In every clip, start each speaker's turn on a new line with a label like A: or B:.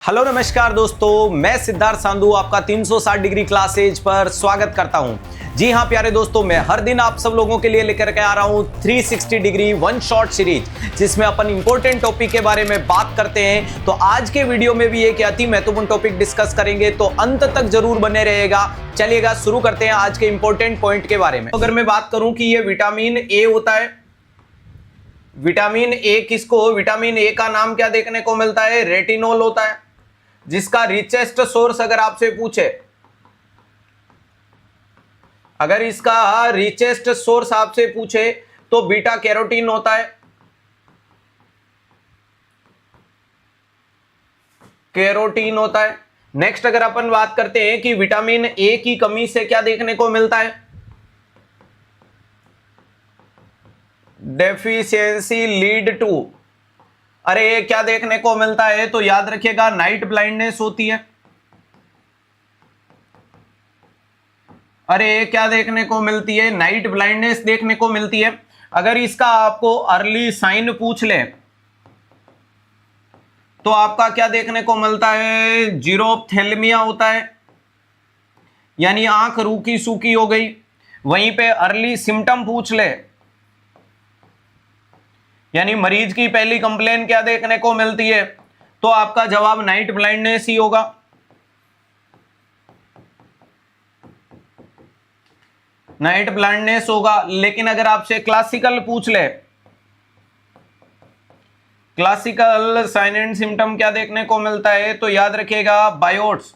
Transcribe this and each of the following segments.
A: Hello नमस्कार दोस्तों, मैं सिद्धार्थ सांधु आपका 360 डिग्री क्लासेज पर स्वागत करता हूं। जी हां प्यारे दोस्तों, मैं हर दिन आप सब लोगों के लिए लेकर के आ रहा हूं 360 डिग्री वन शॉट सीरीज, जिसमें अपन इंपॉर्टेंट टॉपिक के बारे में बात करते हैं। तो आज के वीडियो में भी एक अति महत्वपूर्ण टॉपिक डिस्कस करेंगे, तो अंत तक जरूर बने रहेगा। चलिएगा शुरू करते हैं आज के इंपॉर्टेंट पॉइंट के बारे में। अगर मैं बात करूं कि ये विटामिन ए होता है, विटामिन ए किसको, विटामिन ए का नाम क्या देखने को मिलता है, रेटिनॉल होता है, जिसका रिचेस्ट सोर्स अगर आपसे पूछे, अगर इसका रिचेस्ट सोर्स आपसे पूछे तो बीटा कैरोटीन होता है, कैरोटीन होता है। नेक्स्ट अगर अपन बात करते हैं कि विटामिन ए की कमी से क्या देखने को मिलता है, डेफिशिएंसी लीड टू, अरे ये क्या देखने को मिलता है, तो याद रखिएगा नाइट ब्लाइंडनेस होती है। अरे ये क्या देखने को मिलती है, नाइट ब्लाइंडनेस देखने को मिलती है। अगर इसका आपको अर्ली साइन पूछ ले तो आपका क्या देखने को मिलता है, जीरोप्थेल्मिया होता है, यानी आंख रूखी सूखी हो गई। वहीं पे अर्ली सिम्टम पूछ ले, यानी मरीज की पहली कंप्लेन क्या देखने को मिलती है, तो आपका जवाब नाइट ब्लाइंडनेस ही होगा। नाइट ब्लाइंडनेस होगा। लेकिन अगर आपसे क्लासिकल पूछ ले, क्लासिकल साइन एंड सिम्टम क्या देखने को मिलता है, तो याद रखिएगा बायोट्स,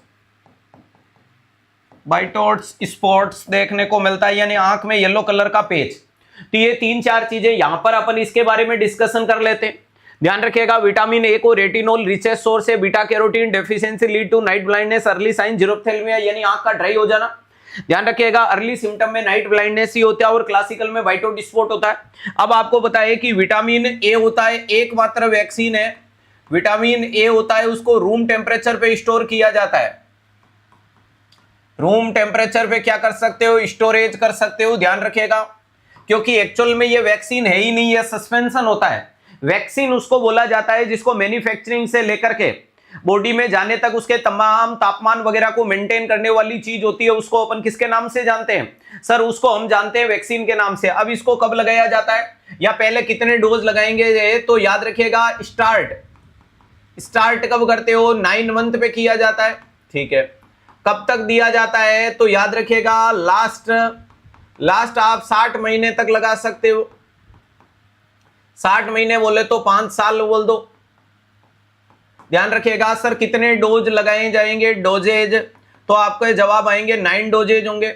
A: बाइटोट्स स्पॉट्स देखने को मिलता है, यानी आंख में येलो कलर का पेच। तो ये तीन चार चीजें यहां पर अपन इसके बारे में डिस्कशन कर लेते हैं। ध्यान रखिएगा विटामिन ए को रेटिनॉल रिचेस्ट सोर्स है, beta carotene, deficiency lead to night blindness, early sign xerophthalmia यानी आंख का ड्राई हो जाना। ध्यान रखिएगा अर्ली सिम्टम में नाइट ब्लाइंडनेस ही होता है और क्लासिकल में वाइटोट स्पॉट होता है। अब आपको बताइए कि विटामिन ए होता है, एकमात्र वैक्सीन है, विटामिन ए होता है उसको रूम टेम्परेचर पे स्टोर किया जाता है। रूम टेम्परेचर पे क्या कर सकते हो, स्टोरेज कर सकते हो। ध्यान रखिएगा, क्योंकि एक्चुअल में ये वैक्सीन है ही नहीं, ये सस्पेंशन होता है। वैक्सीन उसको बोला जाता है जिसको मैन्युफैक्चरिंग से लेकर के बॉडी में जाने तक उसके तमाम तापमान वगैरह को मेंटेन करने वाली चीज होती है, उसको अपन किसके नाम से जानते हैं सर, उसको हम जानते हैं वैक्सीन के नाम से। अब इसको कब लगाया जाता है या पहले कितने डोज लगाएंगे, तो याद रखिएगा स्टार्ट कब करते हो, 9 मंथ पे किया जाता है। ठीक है, कब तक दिया जाता है, तो याद रखिएगा लास्ट आप 60 महीने तक लगा सकते हो। 60 महीने बोले तो 5 साल बोल दो। ध्यान रखिएगा सर कितने डोज लगाए जाएंगे, डोजेज, तो आपके जवाब आएंगे 9 डोजेज होंगे।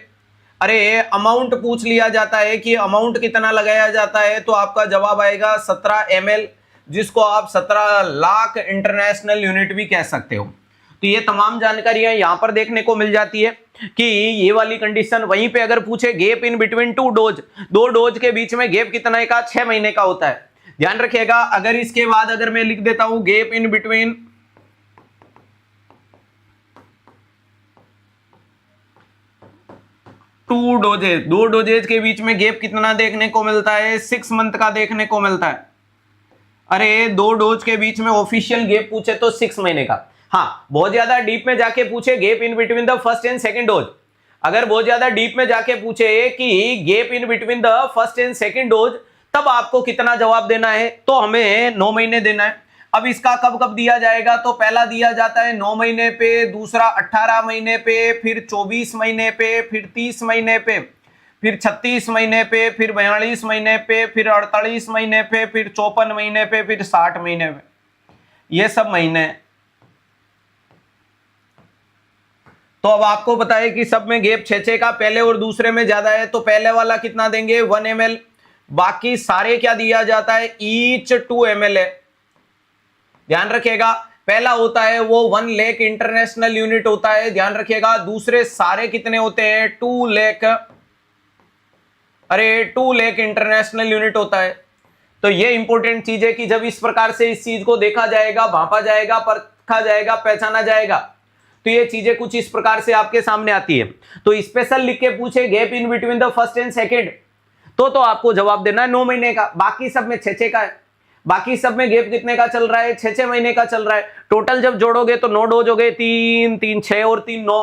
A: अरे अमाउंट पूछ लिया जाता है कि अमाउंट कितना लगाया जाता है, तो आपका जवाब आएगा 17 ml, जिसको आप 17 लाख इंटरनेशनल यूनिट भी कह सकते हो। तो ये तमाम जानकारियां यहां पर देखने को मिल जाती है कि ये वाली कंडीशन। वहीं पे अगर पूछे gap in between 2 dose, 2 dose के बीच में गैप कितना का, 6 महीने का होता है। ध्यान रखिएगा अगर इसके बाद अगर मैं लिख देता हूं gap in between 2 doses, 2 doses के बीच में गैप कितना देखने को मिलता है, 6 मंथ का देखने को मिलता है। अरे 2 डोज के बीच में ऑफिशियल गैप पूछे तो 6 महीने का। हाँ, बहुत ज्यादा डीप में जाके पूछे gap in between the first and second dose, अगर बहुत ज्यादा डीप में जाके पूछे कि gap in between the first and second dose, तब आपको कितना जवाब देना है, तो हमें 9 महीने देना है। अब इसका कब कब दिया जाएगा, तो पहला दिया जाता है 9 महीने पे, दूसरा 18 महीने पे, फिर 24 महीने पे, फिर 30 महीने पे, फिर 36 महीने पे, फिर 42 महीने पे, फिर 48 महीने पे, फिर 54 महीने पे, फिर 60 महीने पे। ये सब महीने। तो अब आपको बताए कि सब में गैप 6 का, पहले और दूसरे में ज्यादा है, तो पहले वाला कितना देंगे 1 ml, बाकी सारे क्या दिया जाता है, ईच 2 ml है। ध्यान रखिएगा पहला होता है वो 1 लाख इंटरनेशनल यूनिट होता है। ध्यान रखिएगा दूसरे सारे कितने होते हैं, 2 लाख, अरे 2 लाख इंटरनेशनल यूनिट होता है। तो ये इंपॉर्टेंट चीज है कि जब इस प्रकार से इस चीज को देखा जाएगा, भांपा जाएगा, परखा जाएगा, पहचाना जाएगा, तो ये चीजें कुछ इस प्रकार से आपके सामने आती है। तो स्पेशल लिख के पूछे gap in between the first and second, तो आपको जवाब देना है 9 महीने का, बाकी सब में 6 का है। बाकी सब में गैप कितने का चल रहा है, 6-6 महीने का चल रहा है। टोटल जब जोड़ोगे तो 9 डोज हो गए, 3 6 और 3 9,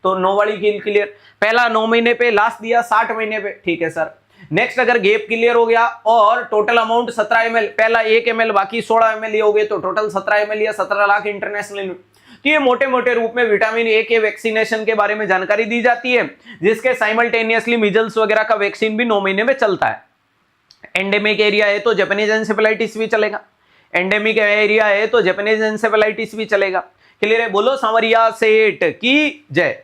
A: तो 9 वाली कील क्लियर। पहला 9 महीने पे, लास्ट दिया 60 महीने पे, ठीक है सर। नेक्स्ट अगर गैप क्लियर हो गया और टोटल अमाउंट 17 ml, पहला 1 ml बाकी 16 ml ये हो गए, तो टोटल 17 ml या 17 लाख इंटरनेशनल। तो ये मोटे मोटे रूप में विटामिन ए के वैक्सीनेशन के बारे में जानकारी दी जाती है, जिसके साइमल्टेनियसली मिजल्स वगैरह का वैक्सीन भी 9 महीने में चलता है। एंडेमिक एरिया है तो जापानीज एन्सेफेलाइटिस भी चलेगा, एंडेमिक एरिया है तो जापानीज एन्सेफेलाइटिस भी चलेगा। क्लियर है? बोलो सांवरिया सेठ की जय।